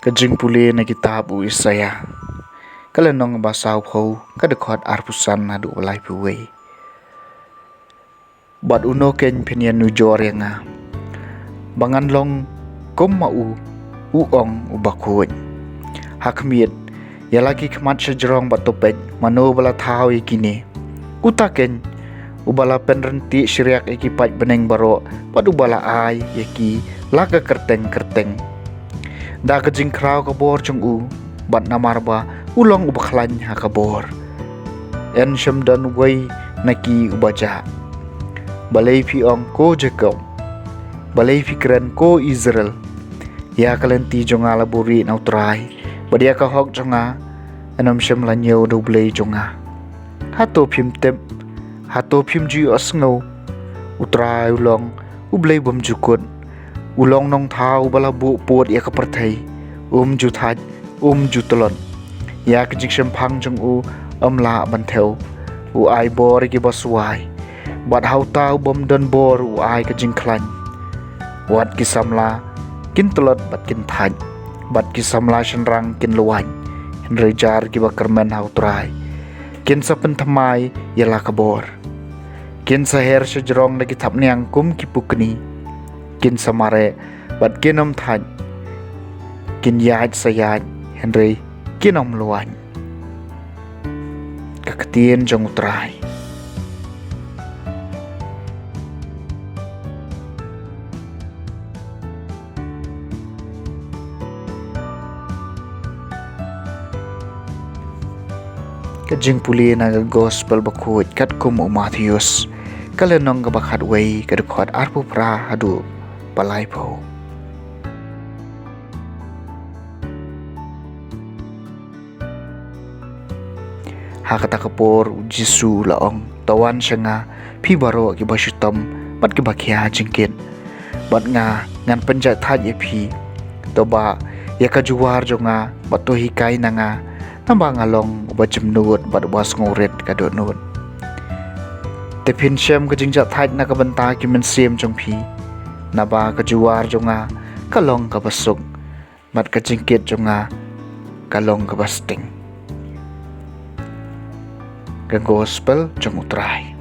Kajing puli na kitab u Isaya. Kala nong basaw po kadakot arpusan na walay puway. Bat uno ken pinyan nu jore nga. Bangan long kom mau uong ubakun. Hakmit ya lagi kemat sejerong batopet mano bala tau ikini. Utaken ubala penrenti syriak ikipat beneng baro padu bala ay yaki laga kerteng-kerteng. Da kajing krau kabor chung u bat namarba ulong ubaklan ha kabor. En syamdan way naki ubaja. Balay piong ko Jacob. Balay fikran ko Israel. Ya kalenti jonga laburi na utray. Badia ka hok jonga anam syam lanyo doblay jonga. Hato pim tep. Hato pim ju asngaw. Utray ulong ublay bamjukun. Ulong nong tau bala bu pot ya kapertai juthaj jutelon ya kajik syempang jong u la bantel u ai bor ki baswai bat hau tau bom dan bor u ai kajing klan wat ki samla kin telot bat kin thaj bat ki samla shenrang kin luan henrejar ki bakermen hau trai kin sapen thamai yala kabor kin saher sejerong lagi thap niang kum ki pukni kin samare bat kinom thaj kin yaj sayaj henry kinom luan kakatien jong utray kajing puli na gospel bakut kat kum Matthews kalenong gabakat way kadukot arpu pra hadu palay po. Hakata kapor Jisu laong tawan siya nga pibaro ki basyutam bat ki bakya jingkin bat nga ngan penjat thaj epi toba ya kajuwar jo nga bato hikay na nga namba ngalong ubajemnut bat bas ngurit kadonut tepin syam kajingjat thaj na kabanta ki mensim jong pi naba kajuar jonga kalong kabasog mat kajingkit jonga kalong kabasting. Ke gospel jong utray.